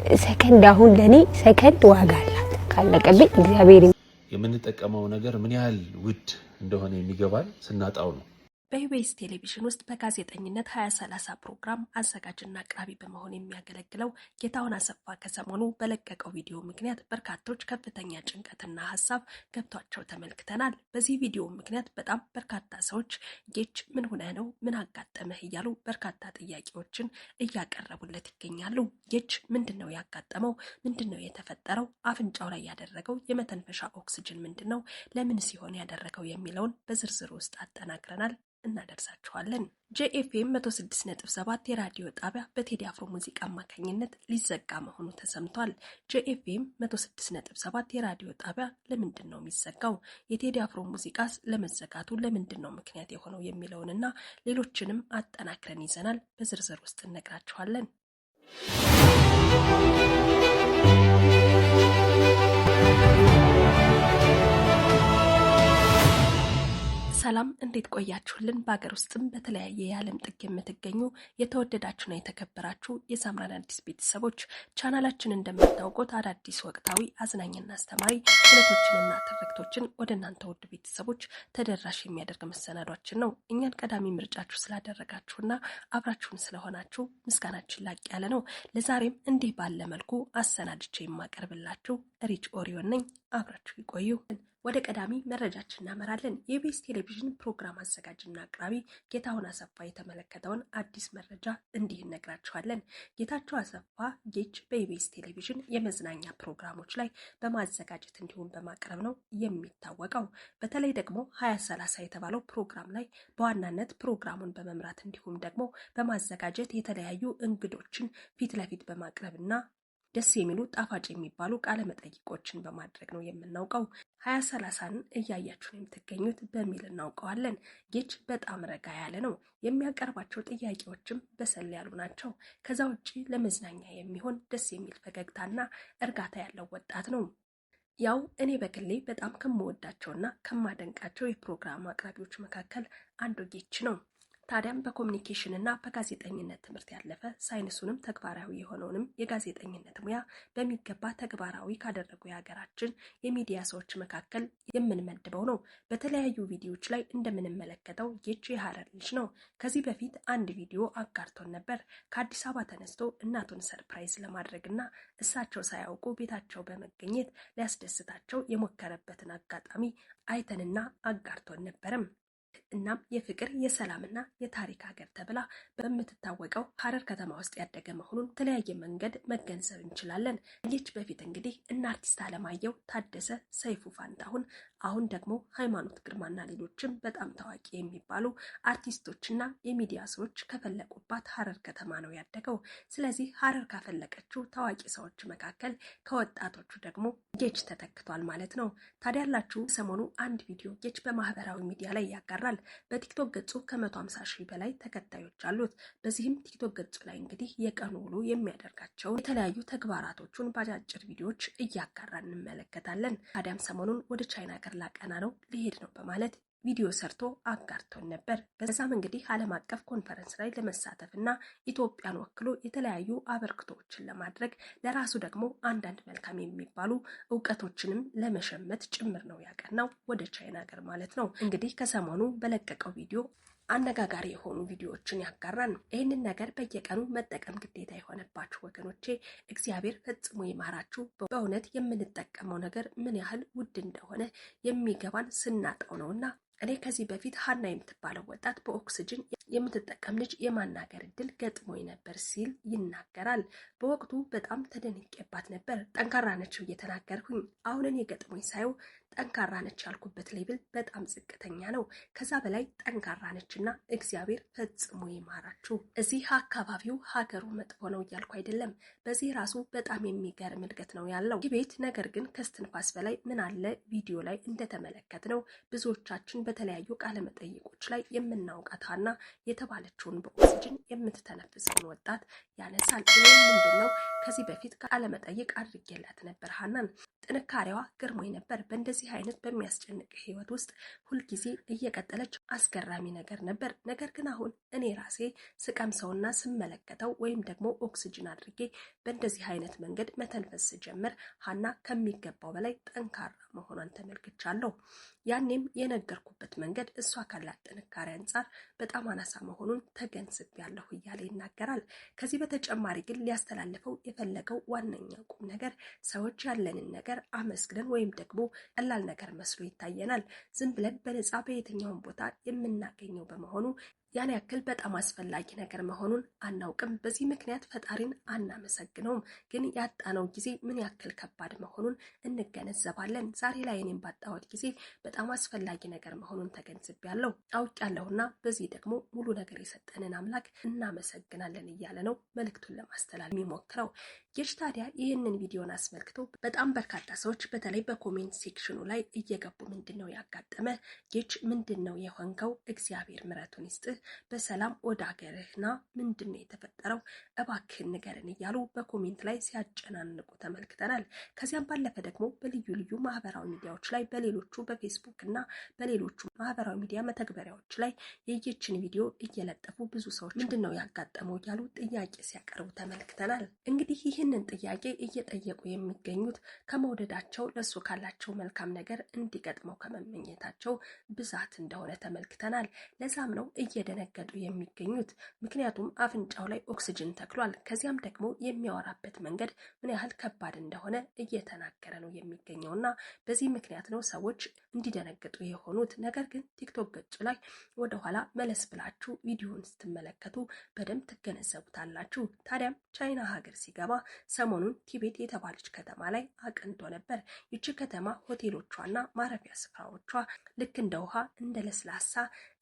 ሰከንድ አሁን ለኔ ሰከንድ ዋጋ አላት ካለቀብኝ እግዚአብሔር የምንጠቀመው ነገር ምን ያህል ውድ እንደሆነ የሚገባል ስናጣው ነው። በኢቢኤስ ቴሌቪዥን ውስጥ በጋዜጠኝነት 2030 ፕሮግራም አዘጋጅና አቅራቢ በመሆን የሚያገለግለው ጌታሁን አሰፋ ከሰሞኑ በለቀቀው ቪዲዮ ምክንያት በርካቶች ከፍተኛ ጭንቀትና ሀሳብ ገብቷቸው ተመልክተናል። በዚህ ቪዲዮ ምክንያት በጣም በርካታ ሰዎች ጌች ምን ሆነህ ነው? ምን አጋጠመህ? እያሉ በርካታ ጥያቄዎችን እያቀረቡለት ይገኛሉ። ጌች ምንድነው ያጋጠመው? ምንድነው የተፈጠረው? አፍንጫው ላይ ያደረገው የመተንፈሻ ኦክሲጅን ምንድነው? ለምን ሲሆን ያደረገው የሚለውን በዝርዝር ውስጥ አጠናክረናል እናደርሳችኋለን። ጄኤፍኤም 106.7 የራዲዮ ጣቢያ በቴዲ አፍሮ ሙዚቃ አማካኝነት ሊዘጋ መሆኑ ተሰምቷል። ጄኤፍኤም 106.7 የራዲዮ ጣቢያ ለምንድን ነው የሚዘጋው? የቴዲ አፍሮ ሙዚቃስ ለመዘጋቱ ለምንድን ነው ምክንያት የሆነው የሚለውንና ሌሎችንም አጠናክረን ይዘናል። በዝርዝር ውስጥ እነግራችኋለን። ሰላም እንዴት ቆያችሁልን? በአገር ውስጥም በተለያየ የዓለም ጥግ የምትገኙ የተወደዳችሁና የተከበራችሁ የሳምራን አዲስ ቤተሰቦች ቻናላችን እንደምታውቁት አዳዲስ ወቅታዊ አዝናኝና አስተማሪ እውነቶችንና ትርክቶችን ወደ እናንተ ውድ ቤተሰቦች ተደራሽ የሚያደርግ መሰናዷችን ነው። እኛን ቀዳሚ ምርጫችሁ ስላደረጋችሁና አብራችሁን ስለሆናችሁ ምስጋናችን ላቅ ያለ ነው። ለዛሬም እንዲህ ባለ መልኩ አሰናድቼ የማቀርብላችሁ ሪች ኦሪዮን ነኝ። አብራችሁ ይቆዩ። ወደ ቀዳሚ መረጃችን እናመራለን። የኢቢኤስ ቴሌቪዥን ፕሮግራም አዘጋጅና አቅራቢ ጌታሁን አሰፋ የተመለከተውን አዲስ መረጃ እንዲህ እነግራችኋለን። ጌታቸው አሰፋ ጌች በኢቢኤስ ቴሌቪዥን የመዝናኛ ፕሮግራሞች ላይ በማዘጋጀት እንዲሁም በማቅረብ ነው የሚታወቀው። በተለይ ደግሞ 2030 የተባለው ፕሮግራም ላይ በዋናነት ፕሮግራሙን በመምራት እንዲሁም ደግሞ በማዘጋጀት የተለያዩ እንግዶችን ፊት ለፊት በማቅረብና ደስ የሚሉ ጣፋጭ የሚባሉ ቃለ መጠይቆችን በማድረግ ነው የምናውቀው። 2030ን እያያችሁ ነው የምትገኙት በሚል እናውቀዋለን። ጌች በጣም ረጋ ያለ ነው። የሚያቀርባቸው ጥያቄዎችም በሰል ያሉ ናቸው። ከዛ ውጪ ለመዝናኛ የሚሆን ደስ የሚል ፈገግታና እርጋታ ያለው ወጣት ነው። ያው እኔ በግሌ በጣም ከምወዳቸውና ከማደንቃቸው የፕሮግራም አቅራቢዎች መካከል አንዱ ጌች ነው። ታዲያም በኮሚኒኬሽን እና በጋዜጠኝነት ትምህርት ያለፈ ሳይንሱንም ተግባራዊ የሆነውንም የጋዜጠኝነት ሙያ በሚገባ ተግባራዊ ካደረጉ የሀገራችን የሚዲያ ሰዎች መካከል የምንመድበው ነው። በተለያዩ ቪዲዮዎች ላይ እንደምንመለከተው ጌች የሐረር ልጅ ነው። ከዚህ በፊት አንድ ቪዲዮ አጋርቶን ነበር። ከአዲስ አበባ ተነስቶ እናቱን ሰርፕራይዝ ለማድረግና እሳቸው ሳያውቁ ቤታቸው በመገኘት ሊያስደስታቸው የሞከረበትን አጋጣሚ አይተንና አጋርቶን ነበርም። እናም የፍቅር የሰላምና የታሪክ ሀገር ተብላ በምትታወቀው ሐረር ከተማ ውስጥ ያደገ መሆኑን በተለያየ መንገድ መገንዘብ እንችላለን። ጌች በፊት እንግዲህ እነ አርቲስት አለማየሁ ታደሰ፣ ሰይፉ ፋንታሁን፣ አሁን ደግሞ ሃይማኖት ግርማና ሌሎችም በጣም ታዋቂ የሚባሉ አርቲስቶችና የሚዲያ ሰዎች ከፈለቁባት ሐረር ከተማ ነው ያደገው። ስለዚህ ሐረር ካፈለቀችው ታዋቂ ሰዎች መካከል ከወጣቶቹ ደግሞ ጌች ተተክቷል ማለት ነው። ታዲያላችሁ ሰሞኑ አንድ ቪዲዮ ጌች በማህበራዊ ሚዲያ ላይ ያጋራል። በቲክቶክ ገጹ ከ150 ሺህ በላይ ተከታዮች አሉት። በዚህም ቲክቶክ ገጹ ላይ እንግዲህ የቀኑ ውሎ የሚያደርጋቸውን የተለያዩ ተግባራቶቹን በአጫጭር ቪዲዮዎች እያጋራ እንመለከታለን። ታዲያም ሰሞኑን ወደ ቻይና ሀገር ላቀና ነው ሊሄድ ነው በማለት ቪዲዮ ሰርቶ አጋርቶን ነበር። በዛም እንግዲህ ዓለም አቀፍ ኮንፈረንስ ላይ ለመሳተፍና ኢትዮጵያን ወክሎ የተለያዩ አበርክቶችን ለማድረግ ለራሱ ደግሞ አንዳንድ መልካም የሚባሉ እውቀቶችንም ለመሸመት ጭምር ነው ያቀናው ወደ ቻይና ሀገር ማለት ነው። እንግዲህ ከሰሞኑ በለቀቀው ቪዲዮ አነጋጋሪ የሆኑ ቪዲዮዎችን ያጋራን። ይህንን ነገር በየቀኑ መጠቀም ግዴታ የሆነባችሁ ወገኖቼ እግዚአብሔር ፈጽሞ ይማራችሁ። በእውነት የምንጠቀመው ነገር ምን ያህል ውድ እንደሆነ የሚገባን ስናጣው ነውና እኔ ከዚህ በፊት ሀና የምትባለው ወጣት በኦክስጅን የምትጠቀም ልጅ የማናገር እድል ገጥሞኝ ነበር ሲል ይናገራል። በወቅቱ በጣም ተደንቄባት ነበር። ጠንካራ ነች እየተናገርኩኝ አሁን እኔ ገጥሞኝ ሳየው ጠንካራ ነች ያልኩበት ሌብል በጣም ዝቅተኛ ነው። ከዛ በላይ ጠንካራ ነችና እግዚአብሔር ፈጽሞ ይማራችሁ። እዚህ አካባቢው ሀገሩ መጥፎ ነው እያልኩ አይደለም። በዚህ ራሱ በጣም የሚገርም እድገት ነው ያለው ይህ ቤት። ነገር ግን ከስትንፋስ በላይ ምን አለ ቪዲዮ ላይ እንደተመለከት ነው ብዙዎቻችን በተለያዩ ቃለ መጠይቆች ላይ የምናውቃት ሀና የተባለችውን በኦክሲጅን የምትተነፍሰውን ወጣት ያነሳል። ምንድነው ከዚህ በፊት ቃለ መጠይቅ አድርጌላት ነበር ሀናን። ጥንካሬዋ ገርሞኝ ነበር። በእንደዚህ አይነት በሚያስጨንቅ ህይወት ውስጥ ሁልጊዜ እየቀጠለች አስገራሚ ነገር ነበር። ነገር ግን አሁን እኔ ራሴ ስቀምሰውና ስመለከተው ወይም ደግሞ ኦክስጅን አድርጌ በእንደዚህ አይነት መንገድ መተንፈስ ስጀምር ሀና ከሚገባው በላይ ጠንካራ መሆኗን ተመልክቻለሁ። ያኔም የነገርኩበት መንገድ እሷ ካላት ጥንካሬ አንጻር በጣም አናሳ መሆኑን ተገንዝቤያለሁ እያለ ይናገራል። ከዚህ በተጨማሪ ግን ሊያስተላልፈው የፈለገው ዋነኛው ቁም ነገር ሰዎች ያለንን ነገር አመስግነን ወይም ደግሞ ቀላል ነገር መስሎ ይታየናል። ዝም ብለን በነፃ በየትኛውም ቦታ የምናገኘው በመሆኑ ያን ያክል በጣም አስፈላጊ ነገር መሆኑን አናውቅም። በዚህ ምክንያት ፈጣሪን አናመሰግነውም። ግን ያጣነው ጊዜ ምን ያክል ከባድ መሆኑን እንገነዘባለን። ዛሬ ላይ እኔም ባጣሁት ጊዜ በጣም አስፈላጊ ነገር መሆኑን ተገንዝቤያለሁ፣ አውቄያለሁና በዚህ ደግሞ ሙሉ ነገር የሰጠንን አምላክ እናመሰግናለን እያለ ነው መልእክቱን ለማስተላለፍ የሚሞክረው። ጌች ታዲያ ይህንን ቪዲዮን አስመልክቶ በጣም በርካታ ሰዎች በተለይ በኮሜንት ሴክሽኑ ላይ እየገቡ ምንድነው ያጋጠመ ጌች፣ ምንድነው የሆንከው? እግዚአብሔር ምሕረቱን ይስጥህ፣ በሰላም ወደ ሀገርህና ምንድነው የተፈጠረው? እባክህን ንገረን እያሉ በኮሜንት ላይ ሲያጨናንቁ ተመልክተናል። ከዚያም ባለፈ ደግሞ በልዩ ልዩ ማህበራዊ ሚዲያዎች ላይ በሌሎቹ በፌስቡክ እና በሌሎቹ ማህበራዊ ሚዲያ መተግበሪያዎች ላይ የጌችን ቪዲዮ እየለጠፉ ብዙ ሰዎች ምንድነው ያጋጠመው እያሉ ጥያቄ ሲያቀርቡ ተመልክተናል። እንግዲህ ይህንን ጥያቄ እየጠየቁ የሚገኙት ከመውደዳቸው ለሱ ካላቸው መልካም ነገር እንዲገጥመው ከመመኘታቸው ብዛት እንደሆነ ተመልክተናል። ለዛም ነው እየደነገጡ የሚገኙት። ምክንያቱም አፍንጫው ላይ ኦክስጅን ተክሏል። ከዚያም ደግሞ የሚያወራበት መንገድ ምን ያህል ከባድ እንደሆነ እየተናገረ ነው የሚገኘውና በዚህ ምክንያት ነው ሰዎች እንዲደነግጡ የሆኑት። ነገር ግን ቲክቶክ ገጹ ላይ ወደኋላ መለስ ብላችሁ ቪዲዮን ስትመለከቱ በደንብ ትገነዘቡታላችሁ። ታዲያም ቻይና ሀገር ሲገባ ሰሞኑን ቲቤት የተባለች ከተማ ላይ አቅንቶ ነበር። ይቺ ከተማ ሆቴሎቿና ማረፊያ ስፍራዎቿ ልክ እንደ ውሃ፣ እንደ ለስላሳ፣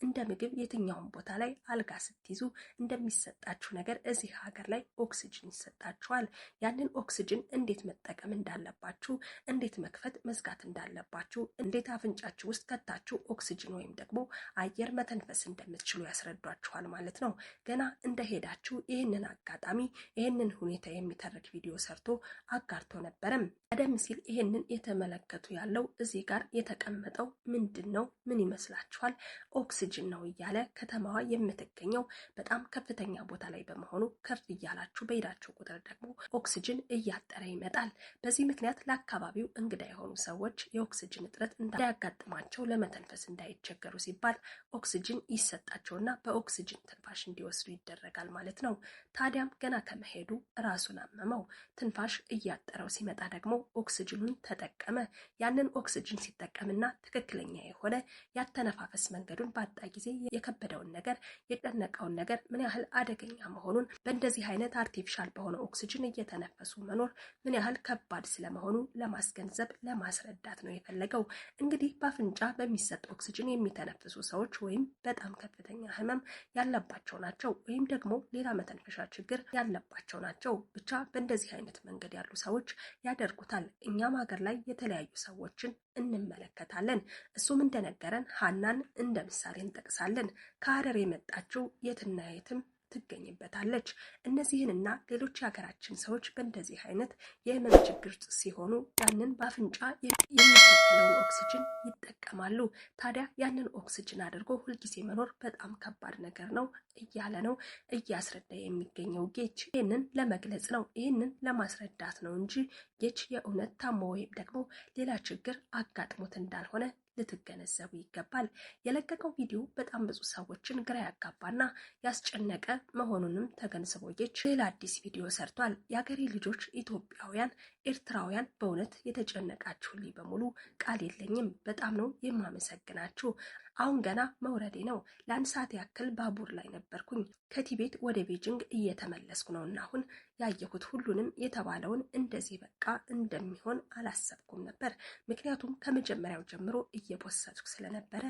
እንደ ምግብ የትኛውን ቦታ ላይ አልጋ ስትይዙ እንደሚሰጣችሁ ነገር እዚህ ሀገር ላይ ኦክስጅን ይሰጣችኋል። ያንን ኦክስጅን እንዴት መጠቀም እንዳለባችሁ፣ እንዴት መክፈት መዝጋት እንዳለባችሁ፣ እንዴት አፍንጫችሁ ውስጥ ከታችሁ ኦክስጅን ወይም ደግሞ አየር መተንፈስ እንደምትችሉ ያስረዷችኋል ማለት ነው። ገና እንደሄዳችሁ ይህንን አጋጣሚ ይህንን ሁኔታ የሚተርክ ቪዲዮ ሰርቶ አጋርቶ ነበረም። ቀደም ሲል ይህንን የተመለከቱ ያለው እዚህ ጋር የተቀመጠው ምንድን ነው? ምን ይመስላችኋል? ኦክስጅን ነው እያለ ከተማዋ የምትገኘው በጣም ከፍተኛ ቦታ ላይ በመሆኑ ከፍ እያላችሁ በሄዳችሁ ቁጥር ደግሞ ኦክስጅን እያጠረ ይመጣል። በዚህ ምክንያት ለአካባቢው እንግዳ የሆኑ ሰዎች የኦክስጅን እጥረት እንዳያጋጥማቸው ለመተንፈስ እንዳይቸገሩ ሲባል ኦክስጅን ይሰጣቸውና በኦክስጅን ትንፋሽ እንዲወስዱ ይደረጋል ማለት ነው። ታዲያም ገና ከመሄዱ ራሱን አመመው። ትንፋሽ እያጠረው ሲመጣ ደግሞ ኦክስጅኑን ተጠቀመ። ያንን ኦክስጅን ሲጠቀምና ትክክለኛ የሆነ ያተነፋፈስ መንገዱን ባጣ ጊዜ የከበደውን ነገር የጨነቀውን ነገር ምን ያህል አደገኛ መሆኑን በእንደዚህ አይነት አርቲፊሻል በሆነ ኦክስጅን እየተነፈሱ መኖር ምን ያህል ከባድ ስለመሆኑ ለማስገንዘብ ለማስረዳት ነው የፈለገው። እንግዲህ በአፍንጫ በሚሰጥ ኦክስጅን የሚተነፍሱ ሰዎች ወይም በጣም ከፍተኛ ህመም ያለባቸው ናቸው ወይም ደግሞ ሌላ መተንፈሻ ችግር ያለባቸው ናቸው። ብቻ በእንደዚህ አይነት መንገድ ያሉ ሰዎች ያደርጉታል። እኛም ሀገር ላይ የተለያዩ ሰዎችን እንመለከታለን። እሱም እንደነገረን ሀናን እንደ ምሳሌ እንጠቅሳለን። ከሀረር የመጣችው የትና የትም ትገኝበታለች። እነዚህንና ሌሎች የሀገራችን ሰዎች በእንደዚህ አይነት የህመም ችግር ውስጥ ሲሆኑ ያንን በአፍንጫ የሚተከለውን ኦክስጅን ይጠቀማሉ። ታዲያ ያንን ኦክስጅን አድርጎ ሁልጊዜ መኖር በጣም ከባድ ነገር ነው እያለ ነው እያስረዳ የሚገኘው ጌች። ይህንን ለመግለጽ ነው፣ ይህንን ለማስረዳት ነው እንጂ ጌች የእውነት ታሞ ወይም ደግሞ ሌላ ችግር አጋጥሞት እንዳልሆነ ልትገነዘቡ ይገባል። የለቀቀው ቪዲዮ በጣም ብዙ ሰዎችን ግራ ያጋባና ያስጨነቀ መሆኑንም ተገንዝቦ ጌች ሌላ አዲስ ቪዲዮ ሰርቷል። የሀገሬ ልጆች ኢትዮጵያውያን፣ ኤርትራውያን በእውነት የተጨነቃችሁልኝ በሙሉ ቃል የለኝም። በጣም ነው የማመሰግናችሁ። አሁን ገና መውረዴ ነው። ለአንድ ሰዓት ያክል ባቡር ላይ ነበርኩኝ። ከቲቤት ወደ ቤጂንግ እየተመለስኩ ነው እና አሁን ያየሁት ሁሉንም የተባለውን እንደዚህ በቃ እንደሚሆን አላሰብኩም ነበር። ምክንያቱም ከመጀመሪያው ጀምሮ እየቦሰትኩ ስለነበረ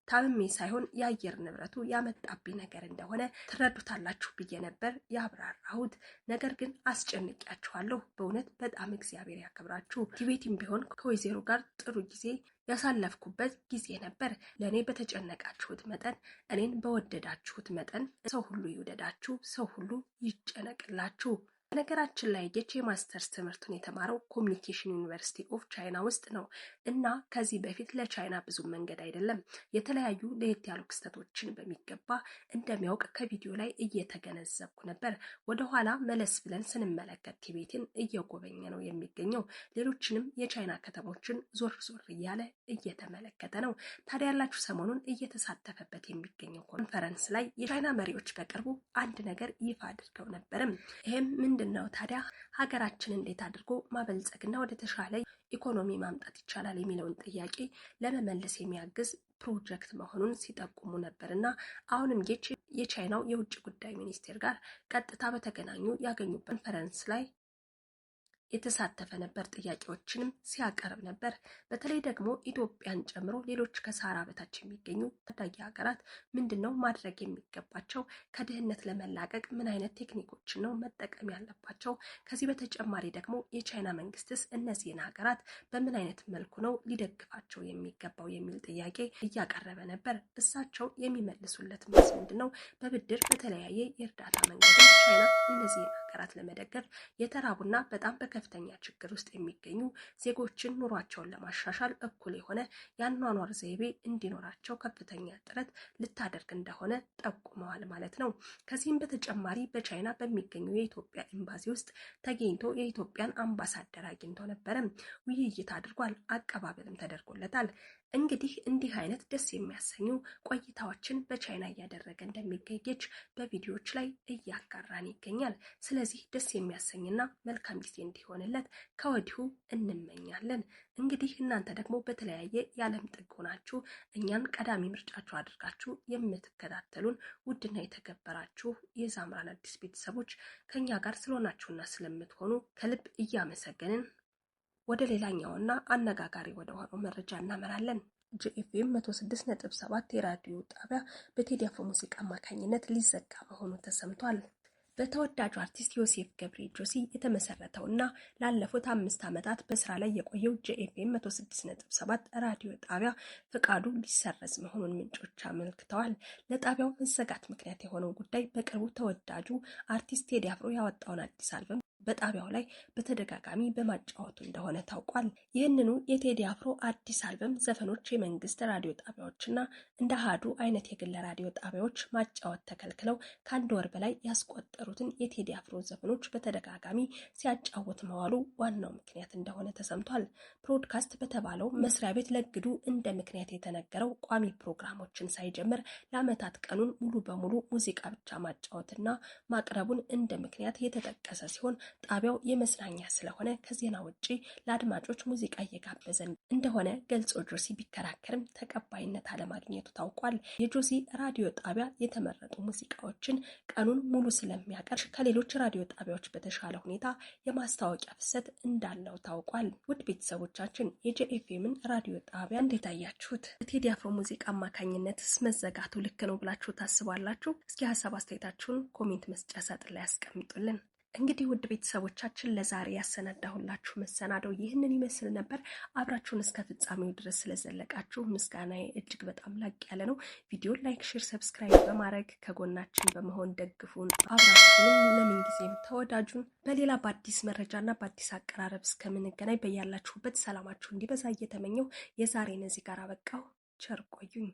ታምሜ ሳይሆን የአየር ንብረቱ ያመጣብኝ ነገር እንደሆነ ትረዱታላችሁ ብዬ ነበር ያብራራሁት። ነገር ግን አስጨንቂያችኋለሁ። በእውነት በጣም እግዚአብሔር ያከብራችሁ። ቲቤትም ቢሆን ከወይዘሮ ጋር ጥሩ ጊዜ ያሳለፍኩበት ጊዜ ነበር። ለእኔ በተጨነቃችሁት መጠን፣ እኔን በወደዳችሁት መጠን ሰው ሁሉ ይውደዳችሁ፣ ሰው ሁሉ ይጨነቅላችሁ። ነገራችን ላይ ጌቼ ማስተርስ ትምህርቱን የተማረው ኮሚኒኬሽን ዩኒቨርሲቲ ኦፍ ቻይና ውስጥ ነው እና ከዚህ በፊት ለቻይና ብዙ መንገድ አይደለም የተለያዩ ለየት ያሉ ክስተቶችን በሚገባ እንደሚያውቅ ከቪዲዮ ላይ እየተገነዘብኩ ነበር። ወደኋላ መለስ ብለን ስንመለከት ቲቤትን እየጎበኘ ነው የሚገኘው። ሌሎችንም የቻይና ከተሞችን ዞር ዞር እያለ እየተመለከተ ነው። ታዲያ ያላችሁ ሰሞኑን እየተሳተፈበት የሚገኘው ኮንፈረንስ ላይ የቻይና መሪዎች በቅርቡ አንድ ነገር ይፋ አድርገው ነበርም። ይሄም ምንድነው ታዲያ ሀገራችን እንዴት አድርጎ ማበልጸግና ወደ ተሻለ ኢኮኖሚ ማምጣት ይቻላል የሚለውን ጥያቄ ለመመለስ የሚያግዝ ፕሮጀክት መሆኑን ሲጠቁሙ ነበርና አሁንም ጌቼ የቻይናው የውጭ ጉዳይ ሚኒስቴር ጋር ቀጥታ በተገናኙ ያገኙበት ኮንፈረንስ ላይ የተሳተፈ ነበር። ጥያቄዎችንም ሲያቀርብ ነበር። በተለይ ደግሞ ኢትዮጵያን ጨምሮ ሌሎች ከሳራ በታች የሚገኙ ታዳጊ ሀገራት ምንድነው ማድረግ የሚገባቸው? ከድህነት ለመላቀቅ ምን አይነት ቴክኒኮችን ነው መጠቀም ያለባቸው? ከዚህ በተጨማሪ ደግሞ የቻይና መንግስትስ እነዚህን ሀገራት በምን አይነት መልኩ ነው ሊደግፋቸው የሚገባው የሚል ጥያቄ እያቀረበ ነበር። እሳቸው የሚመልሱለት መልስ ምንድነው? በብድር በተለያየ የእርዳታ መንገድ ቻይና እነዚህን ሀገራት ለመደገፍ የተራቡና በጣም ከፍተኛ ችግር ውስጥ የሚገኙ ዜጎችን ኑሯቸውን ለማሻሻል እኩል የሆነ የአኗኗር ዘይቤ እንዲኖራቸው ከፍተኛ ጥረት ልታደርግ እንደሆነ ጠቁመዋል ማለት ነው። ከዚህም በተጨማሪ በቻይና በሚገኙ የኢትዮጵያ ኤምባሲ ውስጥ ተገኝቶ የኢትዮጵያን አምባሳደር አግኝቶ ነበረ። ውይይት አድርጓል። አቀባበልም ተደርጎለታል። እንግዲህ እንዲህ አይነት ደስ የሚያሰኙ ቆይታዎችን በቻይና እያደረገ እንደሚገኝ በቪዲዮዎች ላይ እያጋራን ይገኛል። ስለዚህ ደስ የሚያሰኝና መልካም ጊዜ እንዲሆንለት ከወዲሁ እንመኛለን። እንግዲህ እናንተ ደግሞ በተለያየ የዓለም ጥግ ሆናችሁ እኛን ቀዳሚ ምርጫችሁ አድርጋችሁ የምትከታተሉን ውድና የተከበራችሁ የዛምራን አዲስ ቤተሰቦች ከኛ ጋር ስለሆናችሁና ስለምትሆኑ ከልብ እያመሰገንን ወደ ሌላኛውና አነጋጋሪ ወደ ሆነው መረጃ እናመራለን። ጂኤፍኤም 106.7 የራዲዮ ጣቢያ በቴዲ አፍሮ ሙዚቃ አማካኝነት ሊዘጋ መሆኑ ተሰምቷል። በተወዳጁ አርቲስት ዮሴፍ ገብሬ ጆሲ የተመሰረተውና ላለፉት 5 ዓመታት በስራ ላይ የቆየው ጂኤፍኤም 106.7 ራዲዮ ጣቢያ ፍቃዱ ሊሰረዝ መሆኑን ምንጮች አመልክተዋል። ለጣቢያው መዘጋት ምክንያት የሆነው ጉዳይ በቅርቡ ተወዳጁ አርቲስት ቴዲ አፍሮ ያወጣውን አዲስ አልበም በጣቢያው ላይ በተደጋጋሚ በማጫወቱ እንደሆነ ታውቋል። ይህንኑ የቴዲ አፍሮ አዲስ አልበም ዘፈኖች የመንግስት ራዲዮ ጣቢያዎችና እንደ አሃዱ አይነት የግል ራዲዮ ጣቢያዎች ማጫወት ተከልክለው ከ1 ወር በላይ ያስቆጠሩትን የቴዲ አፍሮ ዘፈኖች በተደጋጋሚ ሲያጫወት መዋሉ ዋናው ምክንያት እንደሆነ ተሰምቷል። ብሮድካስት በተባለው መስሪያ ቤት ለግዱ እንደ ምክንያት የተነገረው ቋሚ ፕሮግራሞችን ሳይጀምር ለዓመታት ቀኑን ሙሉ በሙሉ ሙዚቃ ብቻ ማጫወትና ማቅረቡን እንደ ምክንያት የተጠቀሰ ሲሆን ጣቢያው የመዝናኛ ስለሆነ ከዜና ውጪ ለአድማጮች ሙዚቃ እየጋበዘ እንደሆነ ገልጾ ጆሲ ቢከራከርም ተቀባይነት አለማግኘቱ ታውቋል። የጆሲ ራዲዮ ጣቢያ የተመረጡ ሙዚቃዎችን ቀኑን ሙሉ ስለሚያቀርብ ከሌሎች ራዲዮ ጣቢያዎች በተሻለ ሁኔታ የማስታወቂያ ፍሰት እንዳለው ታውቋል። ውድ ቤተሰቦቻችን የጂኤፍኤምን ራዲዮ ጣቢያ እንዴት አያችሁት? ቴዲ አፍሮ ሙዚቃ አማካኝነትስ መዘጋቱ ልክ ነው ብላችሁ ታስባላችሁ? እስኪ ሀሳብ አስተያየታችሁን ኮሜንት መስጫ ሳጥን ላይ ያስቀምጡልን። እንግዲህ ውድ ቤተሰቦቻችን ለዛሬ ያሰናዳሁላችሁ መሰናዶ ይህንን ይመስል ነበር። አብራችሁን እስከ ፍጻሜው ድረስ ስለዘለቃችሁ ምስጋናዬ እጅግ በጣም ላቅ ያለ ነው። ቪዲዮ ላይክ፣ ሼር፣ ሰብስክራይብ በማድረግ ከጎናችን በመሆን ደግፉን። አብራችሁንም ለምን ጊዜም ተወዳጁን። በሌላ በአዲስ መረጃና በአዲስ አቀራረብ እስከምንገናኝ በያላችሁበት ሰላማችሁ እንዲበዛ እየተመኘው የዛሬን እዚህ ጋር አበቃው። ቸር ቆዩኝ።